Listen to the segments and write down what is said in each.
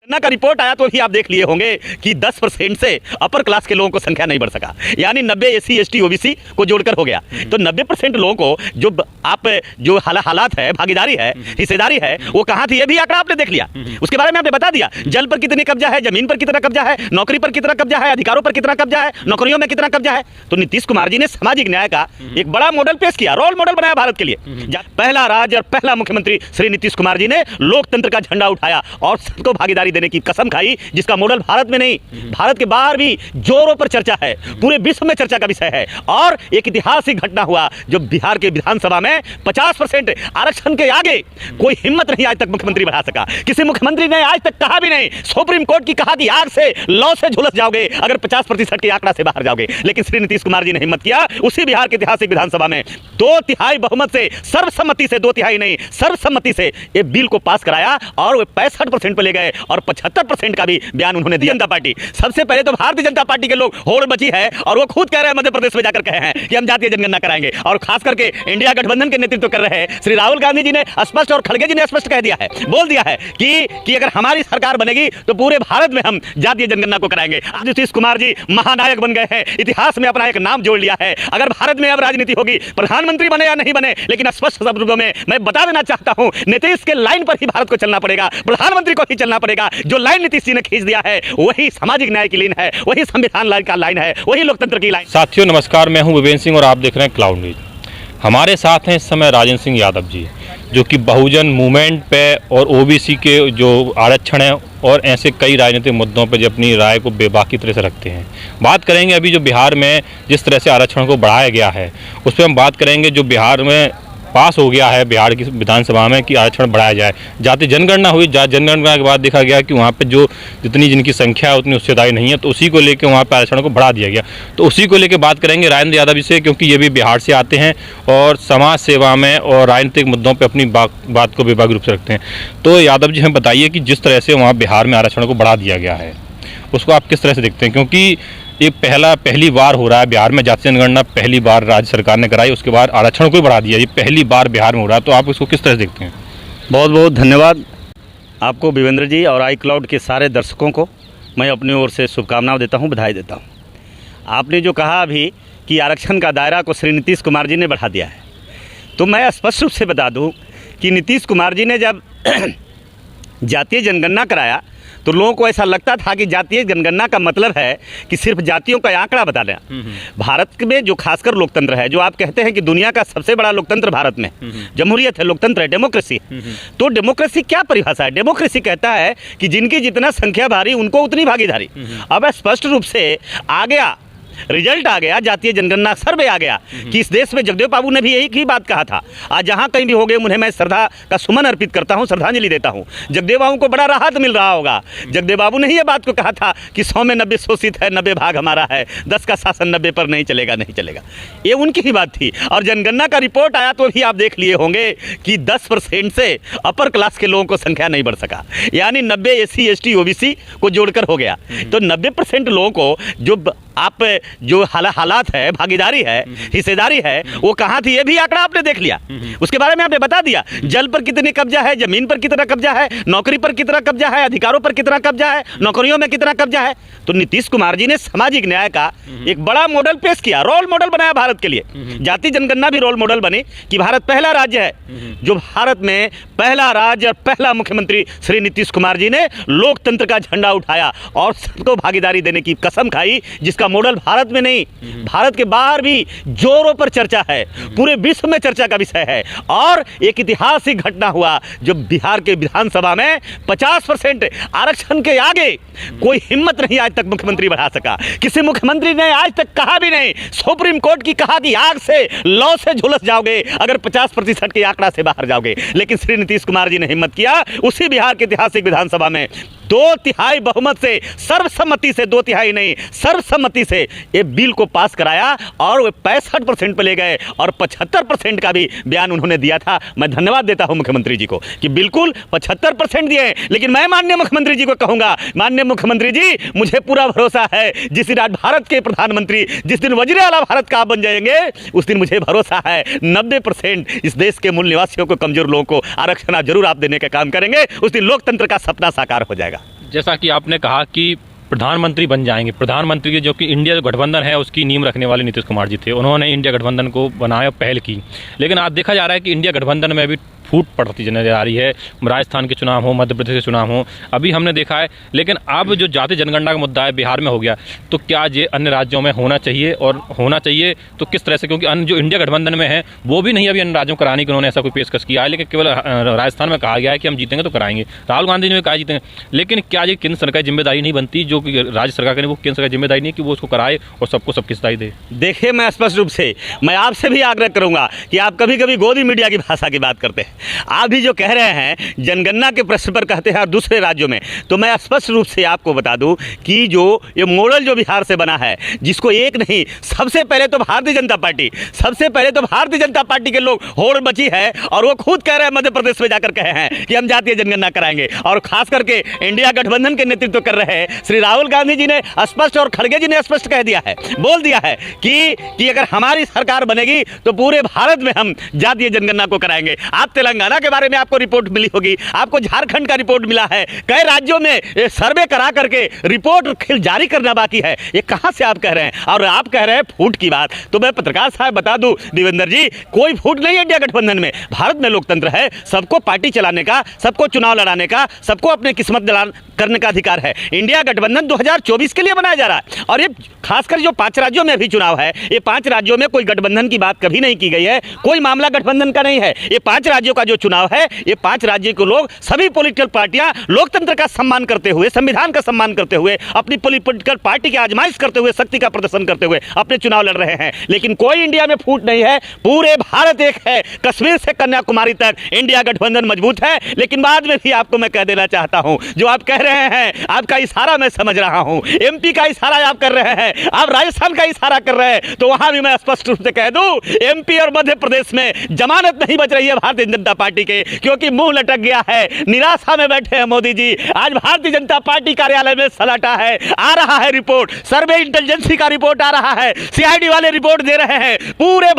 जनगणना का रिपोर्ट आया तो भी आप देख लिए होंगे कि 10% से अपर क्लास के लोगों को संख्या नहीं बढ़ सका, यानी 90 SC ST OBC को जोड़कर हो गया। तो 90% लोगों को जो आप जो हालात है, भागीदारी है, हिस्सेदारी है, वो कहाँ थी ये भी आंकड़ा आपने देख लिया। उसके बारे में आपने बता दिया जल पर कितने कब्जा है, जमीन पर कितना कब्जा है, नौकरी पर कितना कब्जा है, अधिकारों पर कितना कब्जा है, नौकरियों में कितना कब्जा है। तो नीतीश कुमार जी ने सामाजिक न्याय का एक बड़ा मॉडल पेश किया, रोल मॉडल बनाया भारत के लिए। पहला राज्य और पहला मुख्यमंत्री श्री नीतीश कुमार जी ने लोकतंत्र का झंडा उठाया और सबको भागीदारी देने की कसम खाई, जिसका मॉडल भारत में नहीं, भारत के बाहर भी जोरों पर चर्चा है, पूरे विश्व में चर्चा का विषय है। और एक ऐतिहासिक घटना हुआ जब बिहार के विधानसभा में 50% आरक्षण के आगे कोई हिम्मत नहीं आज तक मुख्यमंत्री बढ़ा सका। किसी मुख्यमंत्री ने आज तक कहा भी नहीं, सुप्रीम कोर्ट की कहा कि आग से लौ से झुलस जाओगे अगर 50% के आंकड़ा से बाहर जाओगे, लेकिन श्री नीतीश कुमार जी ने हिम्मत किया। उसी बिहार के ऐतिहासिक विधानसभा में 2/3 बहुमत से, सर्वसम्मति से, 2/3 नहीं सर्वसम्मति से ये बिल को पास कराया और वो 65% पे ले गए और 75% का भी बयान उन्होंने दिया। जनता पार्टी सबसे पहले तो भारतीय जनता पार्टी के लोग होड़ मची है और वो खुद कह रहे हैं, मध्य प्रदेश में जाकर कहे हैं कि हम जातीय जनगणना कराएंगे। और खास करके इंडिया गठबंधन के नेतृत्व कर रहे हैं श्री राहुल गांधी जी ने स्पष्ट और खड़गे जी ने स्पष्ट कह दिया है, बोल दिया है कि अगर हमारी सरकार बनेगी तो पूरे भारत में हम जातीय जनगणना को कराएंगे। आज नीतीश कुमार जी महानायक बन गए हैं, इतिहास में अपना एक नाम जोड़ लिया है। अगर भारत में अब राजनीति होगी, प्रधानमंत्री बने या नहीं बने, लेकिन स्पष्ट शब्दों में मैं बता देना चाहता हूं, नीतीश के लाइन पर ही भारत को चलना पड़ेगा, प्रधानमंत्री को ही चलना पड़ेगा। जो लाइन नीतीश जी ने खींच दिया है वही सामाजिक न्याय की लाइन है, वही संविधान लाइन का लाइन है, वही लोकतंत्र की लाइन। साथियों नमस्कार, मैं हूं विवेन सिंह और आप देख रहे हैं क्लाउड न्यूज। हमारे साथ हैं इस समय राजेंद्र सिंह यादव जी, जो कि बहुजन मूवमेंट पे और ओबीसी के जो आरक्षण है और ऐसे कई राजनीतिक मुद्दों पे जो अपनी राय को बेबाकी तरह से रखते हैं। बात करेंगे अभी जो बिहार में जिस तरह से आरक्षण को बढ़ाया गया है उस पर हम बात करेंगे। जो बिहार में पास हो गया है बिहार की विधानसभा में कि आरक्षण बढ़ाया जाए, जाति जनगणना हुई, जनगणना के बाद देखा गया कि वहाँ पे जो जितनी जिनकी संख्या है उतनी हिस्सेदारी नहीं है, तो उसी को लेकर वहाँ पे आरक्षण को बढ़ा दिया गया। तो उसी को लेकर बात करेंगे राजेंद्र यादव जी से, क्योंकि ये भी बिहार से आते हैं और समाज सेवा में और राजनीतिक मुद्दों पर अपनी बात को बेबाक रूप से रखते हैं। तो यादव जी हमें बताइए कि जिस तरह से वहाँ बिहार में आरक्षण को बढ़ा दिया गया है उसको आप किस तरह से देखते हैं, क्योंकि ये पहली बार हो रहा है बिहार में जातीय जनगणना, पहली बार राज्य सरकार ने कराई, उसके बाद आरक्षण को बढ़ा दिया, ये पहली बार बिहार में हो रहा है, तो आप इसको किस तरह से देखते हैं? बहुत बहुत धन्यवाद आपको विवेंद्र जी और आई क्लाउड के सारे दर्शकों को मैं अपनी ओर से शुभकामनाएं देता हूं, बधाई देता हूं। आपने जो कहा अभी कि आरक्षण का दायरा को श्री नीतीश कुमार जी ने बढ़ा दिया है, तो मैं स्पष्ट रूप से बता दूँ कि नीतीश कुमार जी ने जब जातीय जनगणना कराया तो लोगों को ऐसा लगता था कि जातीय जनगणना का मतलब है कि सिर्फ जातियों का आंकड़ा बता दें। भारत में जो खासकर लोकतंत्र है, जो आप कहते हैं कि दुनिया का सबसे बड़ा लोकतंत्र भारत में जमहूरियत है, लोकतंत्र है, डेमोक्रेसी। तो डेमोक्रेसी क्या परिभाषा है? डेमोक्रेसी कहता है कि जिनकी जितना संख्या भारी उनको उतनी भागीदारी। अब स्पष्ट रूप से आ गया, रिजल्ट आ गया, जातीय जनगणना सर्वे आ गया कि इस देश में जगदेव बाबू ने भी यही की बात कहा था। आज जहां कहीं भी हो गए उन्हें मैं श्रद्धा का सुमन अर्पित करता हूं, श्रद्धांजलि देता हूं। जगदेव बाबू को बड़ा राहत मिल रहा होगा। जगदेव बाबू ने ही ये बात को कहा था कि 100 में 90 शोषित है, 90 भाग हमारा है, 10 का शासन 90 पर नहीं चलेगा, नहीं चलेगा। ये उनकी ही बात थी। और जनगणना का रिपोर्ट आया तो भी आप देख लिए होंगे कि 10% से अपर क्लास के लोगों को संख्या नहीं बढ़ सका, यानी 90 SC ST OBC को जोड़कर हो गया। तो 90% लोगों को जो आप जो हालात है, भागीदारी है, हिस्सेदारी है, वो कहाँ थी ये भी आंकड़ा आपने देख लिया। उसके बारे में आपने बता दिया जल पर कितने कब्जा है, जमीन पर कितना कब्जा है, नौकरी पर कितना कब्जा है, अधिकारों पर कितना कब्जा है, नौकरियों में कितना कब्जा है। तो नीतीश कुमार जी ने सामाजिक न्याय का एक बड़ा मॉडल पेश किया, रोल मॉडल बनाया भारत के लिए। जातीय जनगणना भी रोल मॉडल बनी कि भारत पहला राज्य है जो भारत में पहला राज्य और पहला मुख्यमंत्री श्री नीतीश कुमार जी ने लोकतंत्र का झंडा उठाया और सबको भागीदारी देने की कसम खाई, जिसका मॉडल भारत में नहीं, भारत के बाहर भी जोरों पर चर्चा है, पूरे विश्व में चर्चा का विषय है। और एक ऐतिहासिक घटना हुआ जब बिहार के विधानसभा में 50% आरक्षण के आगे कोई हिम्मत नहीं आज तक मुख्यमंत्री बढ़ा सका। किसी मुख्यमंत्री ने आज तक कहा भी नहीं, सुप्रीम कोर्ट की कहा कि आग से लौ से झुलस जाओगे अगर 50% के आंकड़ा से बाहर जाओगे, लेकिन श्री नीतीश कुमार जी ने हिम्मत किया। उसी बिहार के ऐतिहासिक विधानसभा में 2/3 बहुमत से, सर्वसम्मति से, 2/3 नहीं सर्वसम्मति से ये बिल को पास कराया और वे 65% पे ले गए और 75% का भी बयान उन्होंने दिया था। मैं धन्यवाद देता हूं मुख्यमंत्री जी को कि बिल्कुल 75% दिए। लेकिन मैं माननीय मुख्यमंत्री जी को कहूंगा, माननीय मुख्यमंत्री जी, मुझे पूरा भरोसा है जिस दिन आज भारत के प्रधानमंत्री, जिस दिन वजीर आला भारत का आप बन जाएंगे, उस दिन मुझे भरोसा है 90% इस देश के मूल निवासियों को, कमजोर लोगों को आरक्षण जरूर आप देने का काम करेंगे। उस दिन लोकतंत्र का सपना साकार हो जाएगा। जैसा कि आपने कहा कि प्रधानमंत्री बन जाएंगे, प्रधानमंत्री के जो कि इंडिया गठबंधन है उसकी नींव रखने वाले नीतीश कुमार जी थे, उन्होंने इंडिया गठबंधन को बनाया, पहल की। लेकिन आज देखा जा रहा है कि इंडिया गठबंधन में अभी फूट पड़ती नजर आ रही है। राजस्थान के चुनाव हो, मध्य प्रदेश के चुनाव हो, अभी हमने देखा है। लेकिन अब जो जाति जनगणना का मुद्दा है बिहार में हो गया, तो क्या ये अन्य राज्यों में होना चाहिए, और होना चाहिए तो किस तरह से? क्योंकि अन्य जो इंडिया गठबंधन में है वो भी नहीं अभी अन्य राज्यों को कराने की उन्होंने ऐसा कोई पेशकश किया है, लेकिन केवल राजस्थान में कहा गया है कि हम जीतेंगे तो कराएंगे। राहुल गांधी ने भी कहा जीतेंगे, लेकिन क्या ये केंद्र सरकार की जिम्मेदारी नहीं बनती, जो कि राज्य सरकार की वो केंद्र सरकार की जिम्मेदारी नहीं है कि वो उसको कराए और सबको सबकी हिस्सेदारी दे? देखिए, मैं स्पष्ट रूप से मैं आपसे भी आग्रह करूंगा कि आप कभी कभी गोदी मीडिया की भाषा की बात करते हैं। आप भी जो कह रहे हैं जनगणना के प्रश्न पर कहते हैं और दूसरे राज्यों में, तो मैं स्पष्ट रूप से आपको बता दूं कि जो ये मॉडल जो बिहार से बना है, जिसको एक नहीं, सबसे पहले तो भारतीय जनता पार्टी के लोग होड़ मची है, और वो खुद कह रहे हैं, मध्य प्रदेश में जाकर कहे हैं कि हम जातीय जनगणना कराएंगे। और खास करके इंडिया गठबंधन के नेतृत्व कर रहे हैं श्री राहुल गांधी जी ने स्पष्ट और खड़गे जी ने स्पष्ट कह दिया है, बोल दिया है कि अगर हमारी सरकार बनेगी तो पूरे भारत में हम जातीय जनगणना को कराएंगे। आप तेलंगाना के बारे में आपको रिपोर्ट मिली होगी, आपको झारखंड का रिपोर्ट मिला है, कई राज्यों में सर्वे करा करके रिपोर्ट जारी करना बाकी है। ये कहां से आप कह रहे हैं? और आप कह रहे हैं फूट की बात, तो मैं पत्रकार साहब बता दूं देवेंद्र जी, कोई फूट नहीं है इंडिया गठबंधन में। भारत में लोकतंत्र है, सबको पार्टी चलाने का, सबको चुनाव लड़ाने का, सबको अपने किस्मत करने का अधिकार है। इंडिया गठबंधन 2024 के लिए बनाया जा रहा है, और ये खासकर जो 5 राज्यों में भी चुनाव है, ये 5 राज्यों में कोई गठबंधन की बात कभी नहीं की गई है, कोई मामला गठबंधन का नहीं है। ये 5 राज्यों का जो चुनाव है, ये 5 राज्यों के लोग, सभी पॉलिटिकल पार्टियां लोकतंत्र का सम्मान करते हुए, संविधान का सम्मान करते हुए, अपनी पॉलिटिकल पार्टी की आजमाइश करते हुए, शक्ति का प्रदर्शन करते हुए अपने चुनाव लड़ रहे हैं। लेकिन कोई इंडिया में फूट नहीं है, पूरे भारत एक है, कश्मीर से कन्याकुमारी तक इंडिया गठबंधन मजबूत है। लेकिन बाद में भी आपको मैं कह देना चाहता हूं, जो आप कह रहे हैं, आपका इशारा मैं समझ रहा हूं, एमपी का इशारा आप कर रहे हैं, आप राजस्थान का इशारा कर रहे हैं, तो वहां भी मैं स्पष्ट रूप से कह दूं, एमपी और मध्य प्रदेश में जमानत नहीं बच रही है भारतीय जनता पार्टी के, क्योंकि मुंह लटक गया है, निराशा में बैठे हैं मोदी जी। आज भारतीय जनता पार्टी कार्यालय में सलाटा है, आ रहा है रिपोर्ट, सर्वे इंटेलिजेंसी का रिपोर्ट आ रहा है, सीआईडी वाले रिपोर्ट दे रहे हैं। पूरे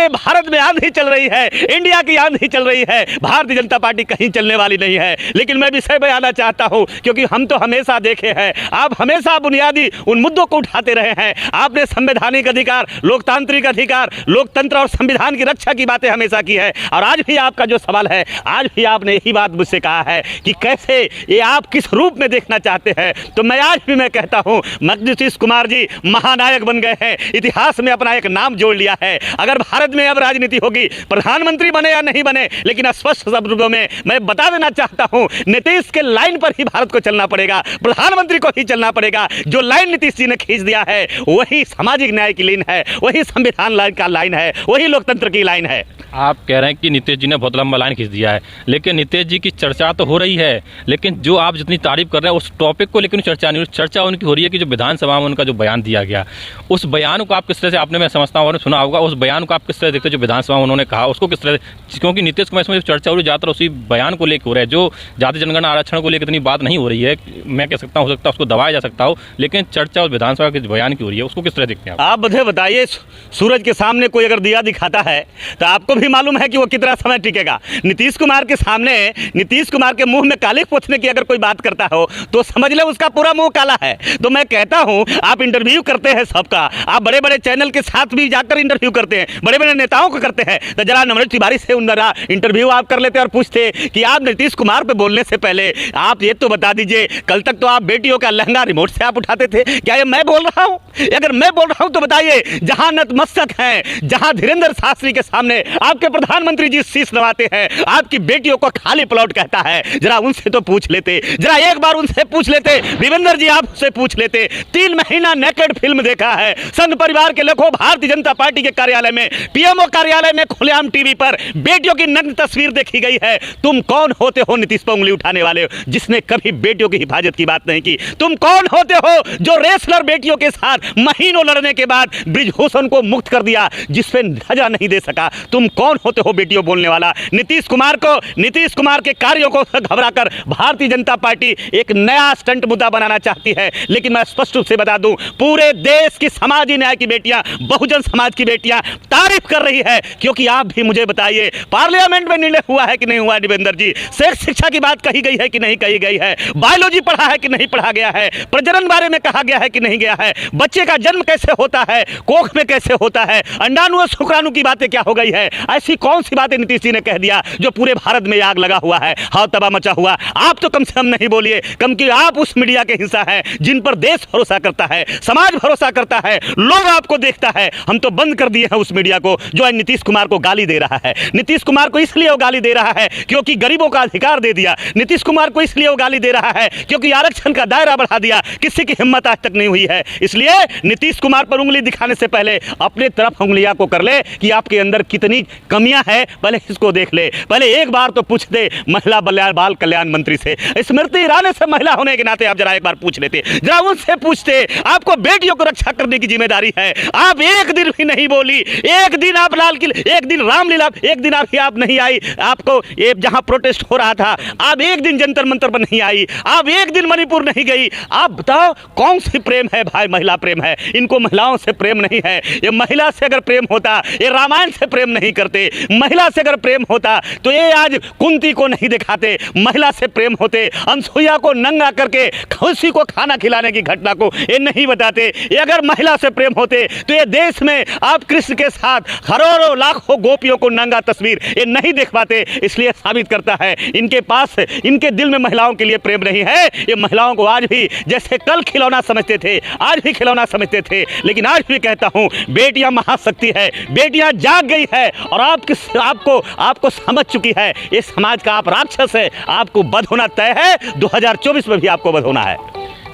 भारत में आंधी चल रही है, इंडिया की आंधी चल रही है, भारतीय जनता पार्टी कहीं चलने वाली नहीं है। लेकिन मैं विषय में आना चाहता हूं, क्योंकि हम तो हमेशा देखे हैं, आप हमेशा बुनियादी उन मुद्दों को उठाते रहे हैं। आपने संवैधानिक अधिकार, लोकतांत्रिक अधिकार, लोकतंत्र और संविधान की रक्षा की बातें हमेशा की है, और आज भी आपका जो सवाल है, आज भी आपने यही बात मुझसे कहा है कि कैसे ये आप किस रूप में देखना चाहते हैं। तो मैं आज भी मैं कहता हूं, नीतीश कुमार जी महानायक बन गए हैं, इतिहास में अपना एक नाम जोड़ लिया है। अगर भारत में अब राजनीति होगी, प्रधानमंत्री बने या नहीं बने, लेकिन स्पष्ट शब्दों में मैं बता देना चाहता हूं, नीतीश के लाइन पर ही भारत को चलना पड़ेगा, प्रधानमंत्री को ही चलना पड़ेगा। जो लाइन नीतीश जी ने खींच दिया है, वही सामाजिक न्याय की लाइन है, वही संविधान का लाइन है, वही लोकतंत्र की लाइन है। आप कह रहे हैं कि नीतीश जी ने बहुत लंबा लाइन खींच दिया है, लेकिन नीतीश जी की चर्चा तो हो रही है, लेकिन जो आप जितनी तारीफ कर रहे हैं उस टॉपिक को लेकर चर्चा नहीं, चर्चा उनकी हो रही है कि जो विधानसभा में उनका जो बयान दिया गया, उस बयान को आप किस तरह से, आपने मैं समझता हूँ सुना होगा, उस बयान को आप किस तरह देखते हैं, जो विधानसभा में उन्होंने कहा उसको किस तरह, क्योंकि नीतीश कुमार इसमें चर्चा हो रही ज़्यादातर उसी बयान को लेकर हो रहा है, जो जाति जनगणना आरक्षण को लेकर इतनी बात नहीं हो रही है। मैं कह सकता हूँ, हो सकता है उसको दबाया जा सकता हो, लेकिन चर्चा उस विधानसभा के बयान की हो रही है, उसको किस तरह देखते हैं आप मुझे बताइए, सूरज के सामने कोई अगर दिया दिखाता है तो आपको भी मालूम है कि वो कितना समय टिकेगा। नीतीश कुमार के सामने, नीतीश कुमार के मुंह में कालिक पोछने की अगर कोई बात करता हो तो समझ ले उसका पूरा मुंह काला है। तो मैं कहता हूं, आप इंटरव्यू करते हैं सबका, आप बड़े बड़े चैनल के साथ भी जाकर इंटरव्यू करते हैं, बड़े बड़े नेताओं को करते हैं, तो जरा नमृत तिवारी से उनका इंटरव्यू आप कर लेते और पूछते कि आप नीतीश कुमार पे बोलने से पहले आप ये तो बता दीजिए, कल तक तो आप बेटियों का लहंगा रिमोट से आप उठाते थे, क्या ये मैं बोल रहा हूं? अगर मैं बोल रहा हूं तो बताइए, जहां नतमस्तक हैं, जहां धीरेन्द्र शास्त्री के सामने आपके प्रधानमंत्री जी शीश नवाते हैं, आपकी बेटियों को खाली प्लॉट कहता है, जरा उनसे तो पूछ लेते, जरा एक बार उनसे पूछ लेते, देवेंद्र जी आपसे पूछ लेते। 3 महीना नेकेड फिल्म देखा है, संघ परिवार के लोगों, भारतीय जनता पार्टी के कार्यालय में, पीएमओ कार्यालय में खुलेआम टीवी पर बेटियों की नग्न तस्वीर देखी गई है। तुम कौन होते हो नीतीश पर उंगली उठाने वाले, जिसने कभी बेटियों की हिफाजत की बात नहीं की? तुम कौन होते हो जो रेसलर बेटियों के साथ महीनों लड़ने के बाद ब्रिजभूषण को मुक्त कर दिया, जिस पे ध्वजा नहीं दे सका? तुम कौन होते हो बेटियों वीडियो बोलने वाला। नीतीश कुमार के कार्यों को घबराकर भारतीय जनता पार्टी एक नया स्टंट मुद्दा बनाना चाहती है। लेकिन मैं स्पष्ट रूप से बता दूं, पूरे देश की समाजी न्याय की बेटियां, बहुजन समाज की बेटियां तारीफ कर रही है। क्योंकि आप भी मुझे बताइए, पार्लियामेंट में निर्णय हुआ है कि नहीं हुआ देवेंद्र जी? सेक्स शिक्षा की बात कही गई है कि नहीं कही गई है? बायोलॉजी पढ़ा है कि नहीं पढ़ा गया है? प्रजनन बारे में कहा गया है कि नहीं गया है? बच्चे का जन्म कैसे होता है, कोख में कैसे होता है, अंडाणु और शुक्राणु की बातें क्या हो गई है? ऐसी कौन सी बातें नीतीश जी ने कह दिया जो पूरे भारत में आग लगा हुआ है, हाव तबाह मचा हुआ? आप तो कम से कम नहीं बोलिए, कम कि आप उस मीडिया के हिस्सा है जिन पर देश भरोसा करता है, समाज भरोसा करता है, लोग आपको देखता है। हम तो बंद कर दिए हैं उस मीडिया को जो आज नीतीश कुमार को गाली दे रहा है। नीतीश कुमार को इसलिए वो गाली दे रहा है क्योंकि गरीबों का अधिकार दे दिया। नीतीश कुमार को इसलिए वो गाली दे रहा है क्योंकि आरक्षण का दायरा बढ़ा दिया। किसी की हिम्मत आज तक नहीं हुई है। इसलिए नीतीश कुमार पर उंगली दिखाने से पहले अपने तरफ उंगलियां को कर ले कि आपके अंदर कितनी कमियां हैं, पहले इसको देख ले। पहले एक बार तो पूछ दे महिला बाल कल्याण मंत्री से, स्मृति ईरानी से महिला होने के नाते आप जरा एक बार पूछ लेते, जरा उनसे पूछते। आपको बेटियों को रक्षा करने की जिम्मेदारी है। आप एक दिन भी नहीं बोली, एक दिन आप लाल किले, एक दिन रामलीला, एक दिन आप नहीं आई। आपको ये जहां प्रोटेस्ट हो रहा था, आप एक दिन जंतर मंतर पर नहीं आई, आप एक दिन मणिपुर नहीं गई। आप बताओ कौन सी प्रेम है भाई? महिला प्रेम है। इनको महिलाओं से प्रेम नहीं है। ये महिला से अगर प्रेम होता, ये रामायण से प्रेम नहीं करते। महिला से अगर प्रेम होता तो ये आज कुंती को नहीं दिखाते। महिला से प्रेम होते, अनसुईया को नंगा करके खुशी को खाना खिलाने की घटना को ये नहीं बताते। ये अगर महिला से प्रेम होते तो ये देश में आप कृष्ण के साथ करोड़ों लाखों गोपियों को नंगा तस्वीर ये नहीं देख पाते। इसलिए साबित करता है इनके पास, इनके दिल में महिलाओं के लिए प्रेम नहीं है। ये महिलाओं को आज भी जैसे कल खिलौना समझते थे, आज भी खिलौना समझते थे। लेकिन आज भी कहता हूं, बेटियां महाशक्ति है, बेटियां जाग गई है और आपको समझ चुकी है ये समाज का आप राक्षस है। आपको बध होना तय है, 2024 में भी आपको बध होना है।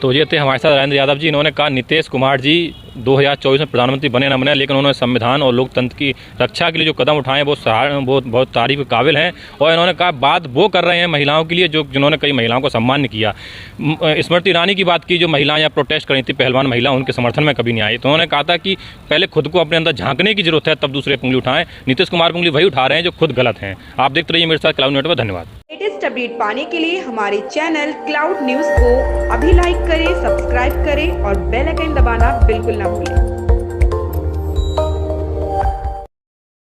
तो ये थे हमारे साथ राजेंद्र यादव जी। इन्होंने कहा नीतीश कुमार जी 2024 में प्रधानमंत्री बने न बने, लेकिन उन्होंने संविधान और लोकतंत्र की रक्षा के लिए जो कदम उठाए वो बहुत तारीफ के काबिल हैं। और इन्होंने कहा बात वो कर रहे हैं महिलाओं के लिए जिन्होंने कई महिलाओं को सम्मान किया। स्मृति ईरानी की बात की, जो महिलाएं यहाँ प्रोटेस्ट कर रही थी, पहलवान महिला, उनके समर्थन में कभी नहीं आई। तो उन्होंने कहा था कि पहले खुद को अपने अंदर झांकने की जरूरत है, तब दूसरे उंगली उठाएं। नीतीश कुमार उंगली वही उठा रहे हैं जो खुद गलत हैं। आप देखते रहिए मेरे साथ क्लाउड नेटवर्क। धन्यवाद। लेटेस्ट अपडेट पाने के लिए हमारे चैनल क्लाउड न्यूज को अभी लाइक करें, सब्सक्राइब करें और बेल आइकन दबाना बिल्कुल ना भूलें।